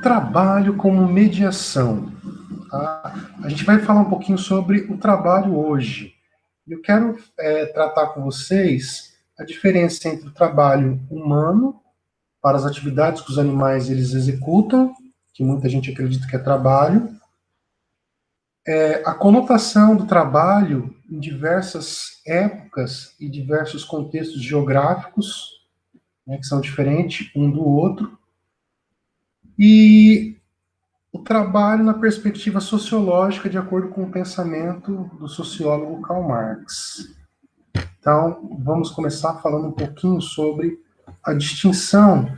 trabalho como mediação. Tá? A gente vai falar um pouquinho sobre o trabalho hoje. Eu quero tratar com vocês a diferença entre o trabalho humano para as atividades que os animais eles executam, que muita gente acredita que é trabalho, a conotação do trabalho em diversas épocas e diversos contextos geográficos, né, que são diferentes um do outro, e o trabalho na perspectiva sociológica, de acordo com o pensamento do sociólogo Karl Marx. Então, vamos começar falando um pouquinho sobre a distinção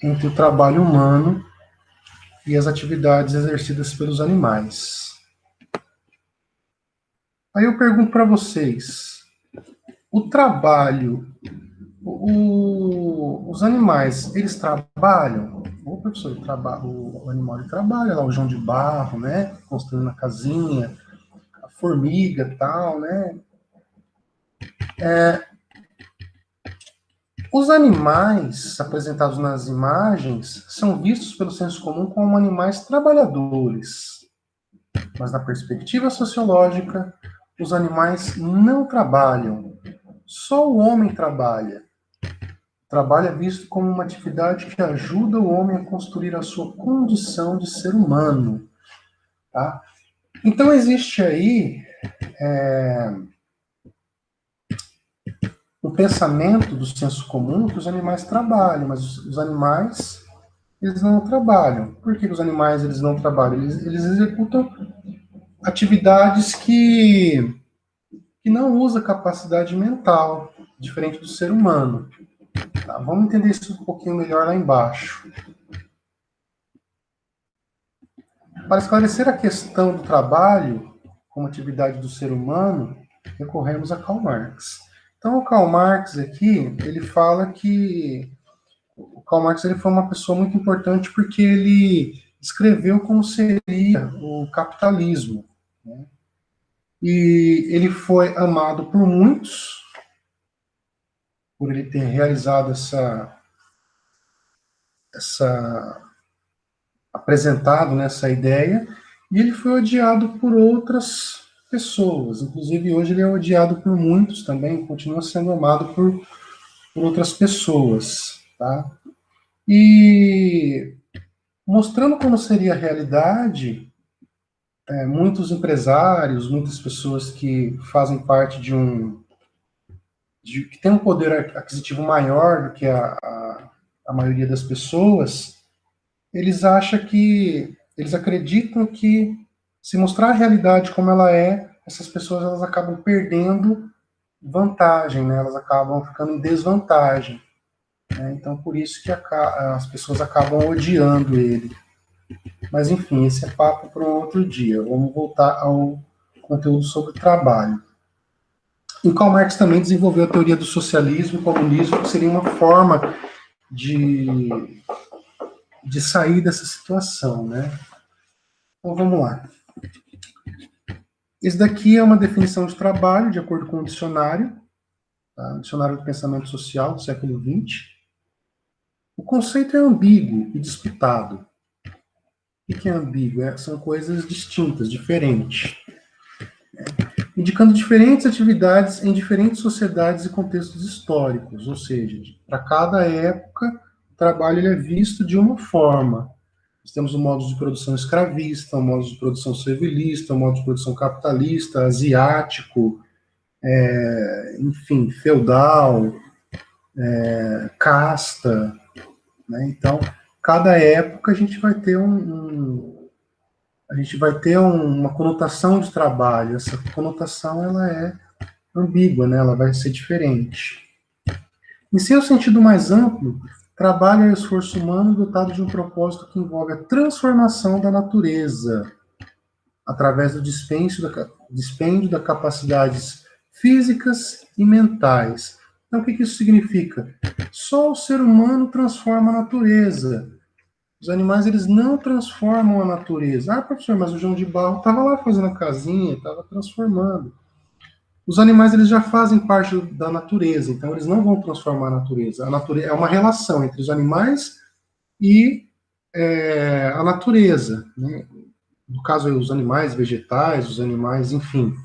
entre o trabalho humano e as atividades exercidas pelos animais. Aí eu pergunto para vocês, o trabalho, os animais, eles trabalham? O professor, o animal ele trabalha lá, o João de Barro, né, construindo a casinha, a formiga e tal, né? Os animais apresentados nas imagens são vistos pelo senso comum como animais trabalhadores, mas na perspectiva sociológica, os animais não trabalham, só o homem trabalha. O trabalho é visto como uma atividade que ajuda o homem a construir a sua condição de ser humano. Tá? Então existe aí o pensamento do senso comum que os animais trabalham, mas os animais eles não trabalham. Por que os animais eles não trabalham? Eles executam atividades que não usam capacidade mental, diferente do ser humano. Tá? Vamos entender isso um pouquinho melhor lá embaixo. Para esclarecer a questão do trabalho como atividade do ser humano, recorremos a Karl Marx. Então, o Karl Marx aqui, ele fala que o Karl Marx ele foi uma pessoa muito importante porque ele descreveu como seria o capitalismo. Né? E ele foi amado por muitos, por ele ter realizado apresentado nessa ideia, e ele foi odiado por outras pessoas. Inclusive, hoje ele é odiado por muitos também, continua sendo amado por outras pessoas. Tá? E mostrando como seria a realidade, muitos empresários, muitas pessoas que fazem parte que tem um poder aquisitivo maior do que a maioria das pessoas, eles acreditam que se mostrar a realidade como ela é, essas pessoas elas acabam perdendo vantagem, né? Elas acabam ficando em desvantagem. Né? Então, por isso que as pessoas acabam odiando ele. Mas, enfim, esse é papo para um outro dia. Vamos voltar ao conteúdo sobre trabalho. E Karl Marx também desenvolveu a teoria do socialismo e comunismo, que seria uma forma de sair dessa situação, né? Então, vamos lá. Esse daqui é uma definição de trabalho, de acordo com o dicionário, tá? Dicionário do Pensamento Social, do século XX. O conceito é ambíguo e disputado. O que é ambíguo? São coisas distintas, diferentes. Indicando diferentes atividades em diferentes sociedades e contextos históricos, ou seja, para cada época, o trabalho ele é visto de uma forma. Nós temos o modo de produção escravista, o modo de produção servilista, o modo de produção capitalista, asiático, enfim, feudal, casta. Né? Então, cada época a gente vai ter uma conotação de trabalho. Essa conotação ela é ambígua, né? Ela vai ser diferente. Em seu sentido mais amplo, trabalho é o esforço humano dotado de um propósito que envolve a transformação da natureza, através do dispêndio das capacidades físicas e mentais. Então, o que isso significa? Só o ser humano transforma a natureza. Os animais, eles não transformam a natureza. Ah, professor, mas o João de Barro estava lá fazendo a casinha, estava transformando. Os animais, eles já fazem parte da natureza, então eles não vão transformar a natureza. A natureza é uma relação entre os animais e a natureza, né? No caso, os animais vegetais, os animais, enfim.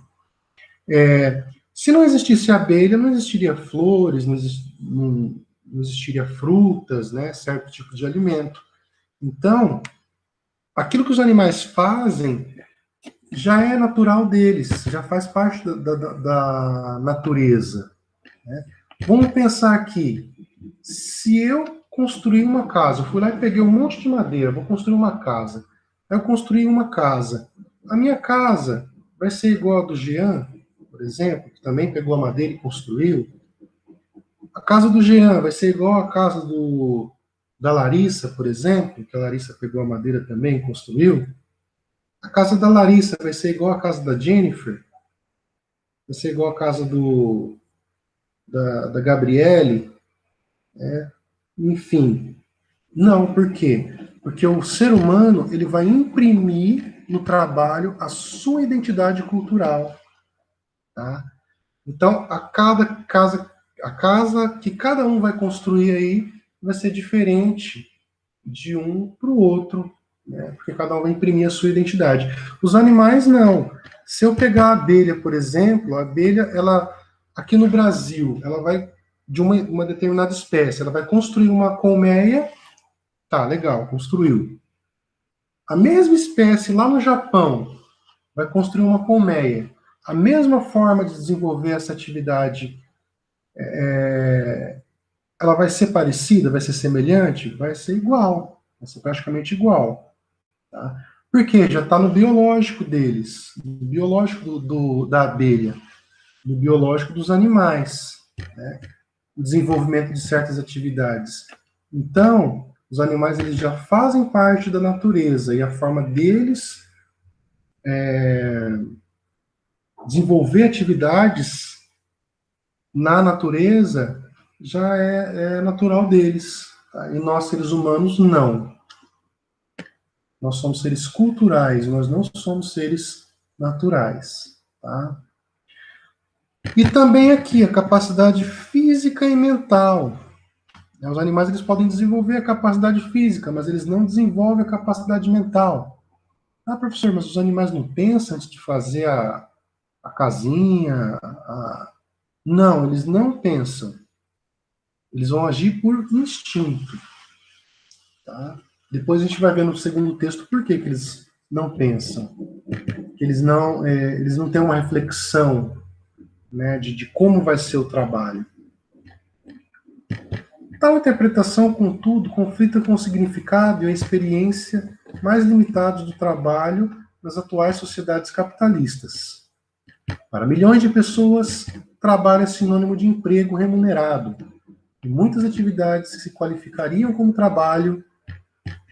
Se não existisse abelha, não existiria flores, não existiria frutas, né? Certo tipo de alimento. Então, aquilo que os animais fazem já é natural deles, já faz parte da natureza. Né? Vamos pensar aqui, se eu construir uma casa, eu fui lá e peguei um monte de madeira, vou construir uma casa. Aí eu construí uma casa. A minha casa vai ser igual a do Jean, por exemplo, que também pegou a madeira e construiu. A casa do Jean vai ser igual a casa da Larissa, por exemplo, que a Larissa pegou a madeira também e construiu. A casa da Larissa vai ser igual a casa da Jennifer, vai ser igual a casa da Gabriele, enfim. Não, por quê? Porque o ser humano ele vai imprimir no trabalho a sua identidade cultural. Tá? Então, a casa que cada um vai construir aí vai ser diferente de um para o outro, né? Porque cada um vai imprimir a sua identidade. Os animais não. Se eu pegar a abelha, por exemplo, a abelha, ela aqui no Brasil, ela vai de uma determinada espécie, ela vai construir uma colmeia, tá, legal, construiu. A mesma espécie lá no Japão vai construir uma colmeia. A mesma forma de desenvolver essa atividade, ela vai ser parecida, vai ser semelhante? Vai ser igual, vai ser praticamente igual. Tá? Por quê? Já está no biológico deles, no biológico da abelha, no biológico dos animais, né? O desenvolvimento de certas atividades. Então, os animais eles já fazem parte da natureza e a forma deles desenvolver atividades na natureza já é natural deles. Tá? E nós, seres humanos, não. Nós somos seres culturais, nós não somos seres naturais. Tá? E também aqui a capacidade física e mental. Os animais eles podem desenvolver a capacidade física, mas eles não desenvolvem a capacidade mental. Ah, professor, mas os animais não pensam antes de fazer a casinha? Não, eles não pensam. Eles vão agir por instinto. Tá? Depois a gente vai ver no segundo texto por que eles não pensam. Que eles não têm uma reflexão, né, de como vai ser o trabalho. Tal interpretação, contudo, conflita com o significado e a experiência mais limitados do trabalho nas atuais sociedades capitalistas. Para milhões de pessoas, trabalho é sinônimo de emprego remunerado, e muitas atividades que se qualificariam como trabalho,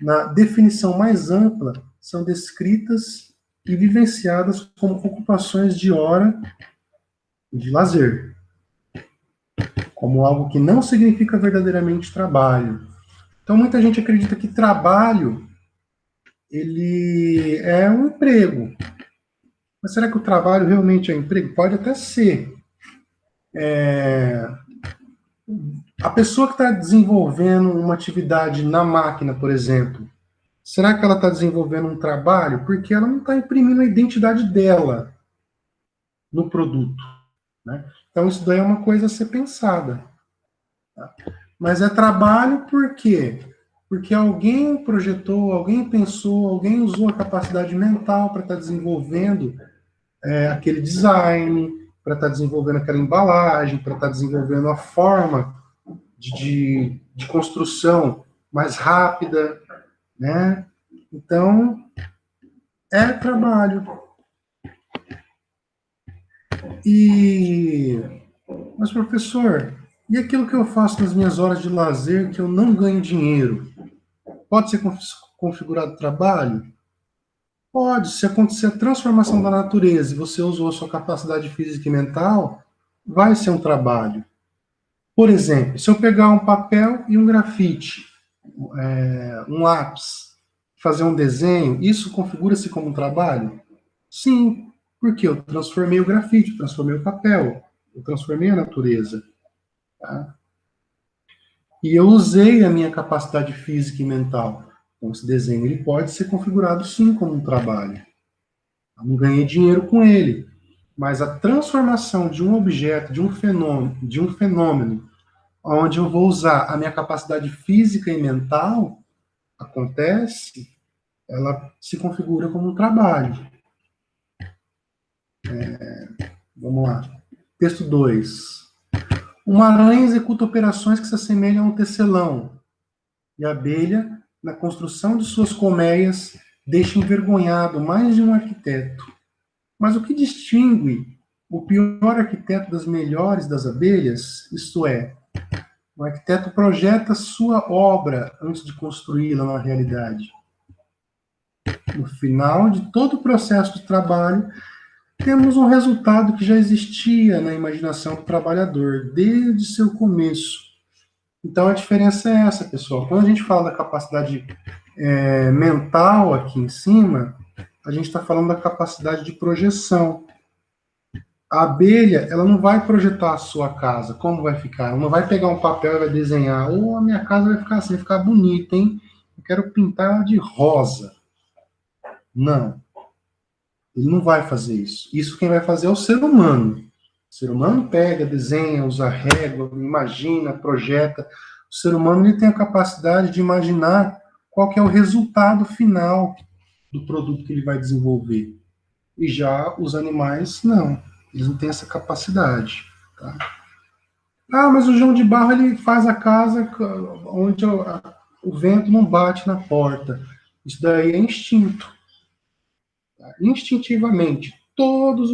na definição mais ampla, são descritas e vivenciadas como ocupações de hora e de lazer, como algo que não significa verdadeiramente trabalho. Então, muita gente acredita que trabalho ele é um emprego. Mas será que o trabalho realmente é um emprego? Pode até ser. A pessoa que está desenvolvendo uma atividade na máquina, por exemplo, será que ela está desenvolvendo um trabalho? Porque ela não está imprimindo a identidade dela no produto. Né? Então, isso daí é uma coisa a ser pensada. Tá? Mas é trabalho por quê? Porque alguém projetou, alguém pensou, alguém usou a capacidade mental para estar desenvolvendo aquele design, para estar desenvolvendo aquela embalagem, para estar desenvolvendo a forma de construção mais rápida, né? Então, é trabalho. Mas professor, e aquilo que eu faço nas minhas horas de lazer que eu não ganho dinheiro? Pode ser configurado trabalho? Pode. Se acontecer a transformação da natureza e você usou a sua capacidade física e mental, vai ser um trabalho. Por exemplo, se eu pegar um papel e um grafite, um lápis, fazer um desenho, isso configura-se como um trabalho? Sim, porque eu transformei o grafite, transformei o papel, eu transformei a natureza. Tá? E eu usei a minha capacidade física e mental. Então, esse desenho ele pode ser configurado sim como um trabalho. Eu não ganhei dinheiro com ele, mas a transformação de um objeto, de um fenômeno, onde eu vou usar a minha capacidade física e mental, acontece, ela se configura como um trabalho. Vamos lá. Texto 2. Uma aranha executa operações que se assemelham a um tecelão, e a abelha, na construção de suas colmeias, deixa envergonhado mais de um arquiteto. Mas o que distingue o pior arquiteto das melhores das abelhas, isto é, o arquiteto projeta sua obra antes de construí-la na realidade. No final de todo o processo de trabalho, temos um resultado que já existia na imaginação do trabalhador, desde seu começo. Então, a diferença é essa, pessoal. Quando a gente fala da capacidade mental aqui em cima, a gente está falando da capacidade de projeção. A abelha, ela não vai projetar a sua casa, como vai ficar. Ela não vai pegar um papel e vai desenhar. Ou a minha casa vai ficar assim, vai ficar bonita, hein? Eu quero pintar ela de rosa. Não. Ele não vai fazer isso. Isso quem vai fazer é o ser humano. O ser humano pega, desenha, usa régua, imagina, projeta. O ser humano ele tem a capacidade de imaginar qual que é o resultado final do produto que ele vai desenvolver. E já os animais, não. Eles não têm essa capacidade. Tá? Ah, mas o João de Barro ele faz a casa onde o vento não bate na porta. Isso daí é instinto. Tá? Instintivamente, todos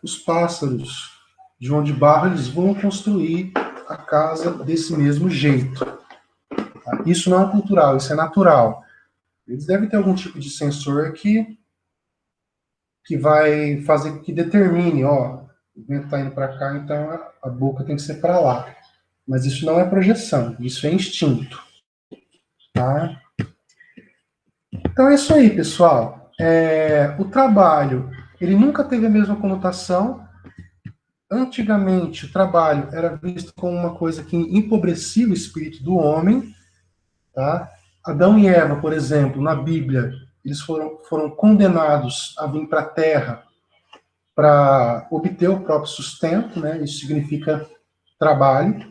os pássaros de João de Barro eles vão construir a casa desse mesmo jeito. Tá? Isso não é cultural, isso é natural. Eles devem ter algum tipo de sensor que vai fazer que determine, ó, o vento está indo para cá, então a boca tem que ser para lá. Mas isso não é projeção, isso é instinto. Tá? Então é isso aí, pessoal. O trabalho, ele nunca teve a mesma conotação. Antigamente, o trabalho era visto como uma coisa que empobrecia o espírito do homem. Tá? Adão e Eva, por exemplo, na Bíblia, eles foram condenados a vir para a Terra para obter o próprio sustento, né? Isso significa trabalho.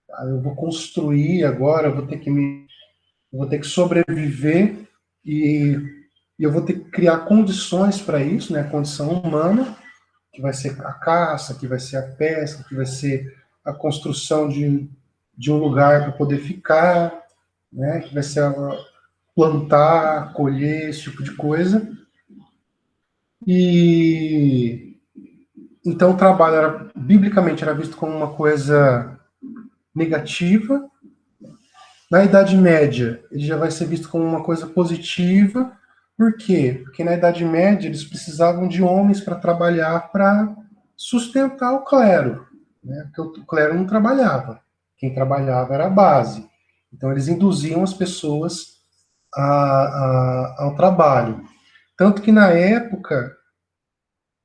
Tá? Eu vou construir agora, eu vou ter que sobreviver e eu vou ter que criar condições para isso, né? A condição humana, que vai ser a caça, que vai ser a pesca, que vai ser a construção de um lugar para poder ficar, né? Que vai ser plantar, colher, esse tipo de coisa. E então o trabalho biblicamente era visto como uma coisa negativa. Na Idade Média, ele já vai ser visto como uma coisa positiva. Por quê? Porque na Idade Média eles precisavam de homens para trabalhar para sustentar o clero, né? Porque o clero não trabalhava. Quem trabalhava era a base. Então eles induziam as pessoas ao trabalho. Tanto que na época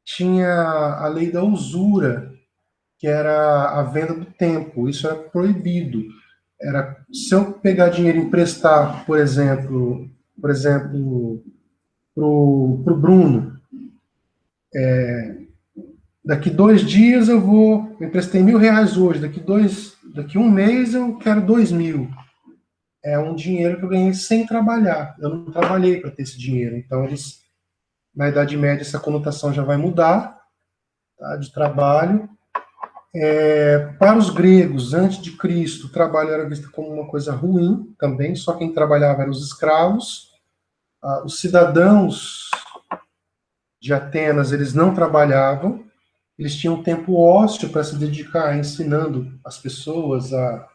tinha a lei da usura, que era a venda do tempo. Isso era proibido. Se eu pegar dinheiro e emprestar, por exemplo, pro Bruno, daqui 2 dias eu emprestei R$ 1.000 hoje, daqui um mês eu quero 2.000. É um dinheiro que eu ganhei sem trabalhar. Eu não trabalhei para ter esse dinheiro. Então na Idade Média essa conotação já vai mudar, tá, de trabalho. Para os gregos, antes de Cristo, o trabalho era visto como uma coisa ruim também, só quem trabalhava eram os escravos. Os cidadãos de Atenas, eles não trabalhavam, eles tinham tempo ósseo para se dedicar ensinando as pessoas a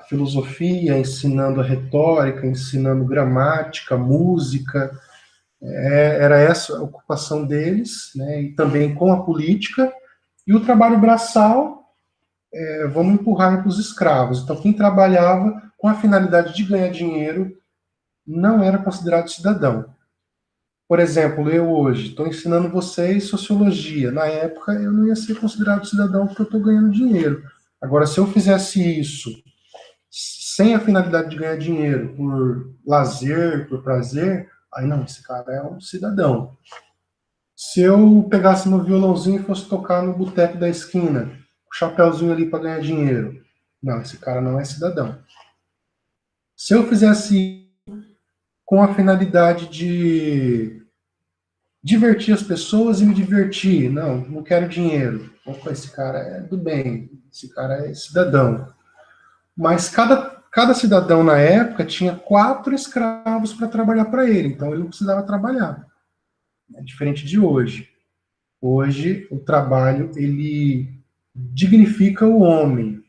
filosofia, ensinando a retórica, ensinando gramática, música. Era essa a ocupação deles, né, e também com a política. E o trabalho braçal, vamos empurrar para os escravos. Então, quem trabalhava com a finalidade de ganhar dinheiro não era considerado cidadão. Por exemplo, eu hoje estou ensinando vocês sociologia. Na época, eu não ia ser considerado cidadão porque eu estou ganhando dinheiro. Agora, se eu fizesse isso sem a finalidade de ganhar dinheiro, por lazer, por prazer, aí não, esse cara é um cidadão. Se eu pegasse meu violãozinho e fosse tocar no boteco da esquina, com o chapéuzinho ali para ganhar dinheiro, não, esse cara não é cidadão. Se eu fizesse com a finalidade de divertir as pessoas e me divertir, não quero dinheiro. Opa, esse cara é do bem, esse cara é cidadão. Mas cada cidadão na época tinha 4 escravos para trabalhar para ele, então ele não precisava trabalhar. É diferente de hoje. Hoje o trabalho ele dignifica o homem.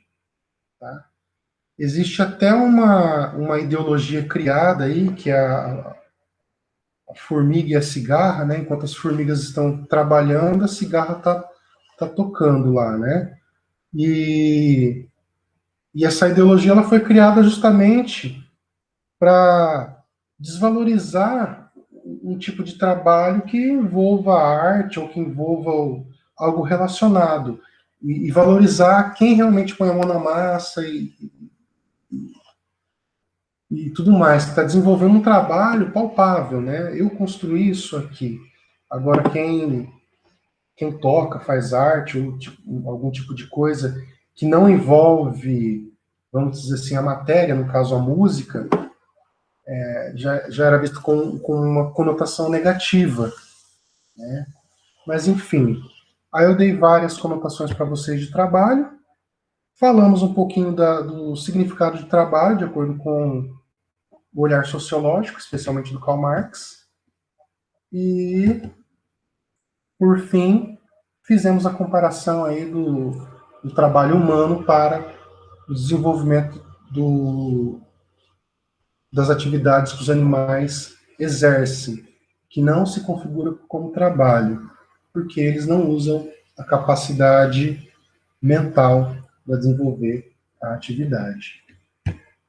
Tá? Existe até uma ideologia criada aí, que é a formiga e a cigarra, né? Enquanto as formigas estão trabalhando, a cigarra tá tocando lá, né? E essa ideologia ela foi criada justamente para desvalorizar um tipo de trabalho que envolva a arte ou que envolva algo relacionado e valorizar quem realmente põe a mão na massa e tudo mais, que está desenvolvendo um trabalho palpável, né? Eu construí isso aqui. Agora, quem toca, faz arte, ou tipo, algum tipo de coisa que não envolve, vamos dizer assim, a matéria, no caso a música, já era visto com uma conotação negativa, né? Mas, enfim, aí eu dei várias conotações para vocês de trabalho, falamos um pouquinho do significado de trabalho, de acordo com o olhar sociológico, especialmente do Karl Marx, e, por fim, fizemos a comparação aí do trabalho humano para o desenvolvimento das atividades que os animais exercem, que não se configura como trabalho, porque eles não usam a capacidade mental para desenvolver a atividade.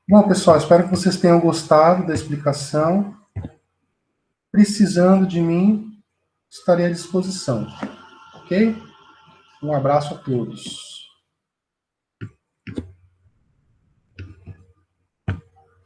Bom, pessoal, espero que vocês tenham gostado da explicação. Precisando de mim, estarei à disposição. Ok? Um abraço a todos.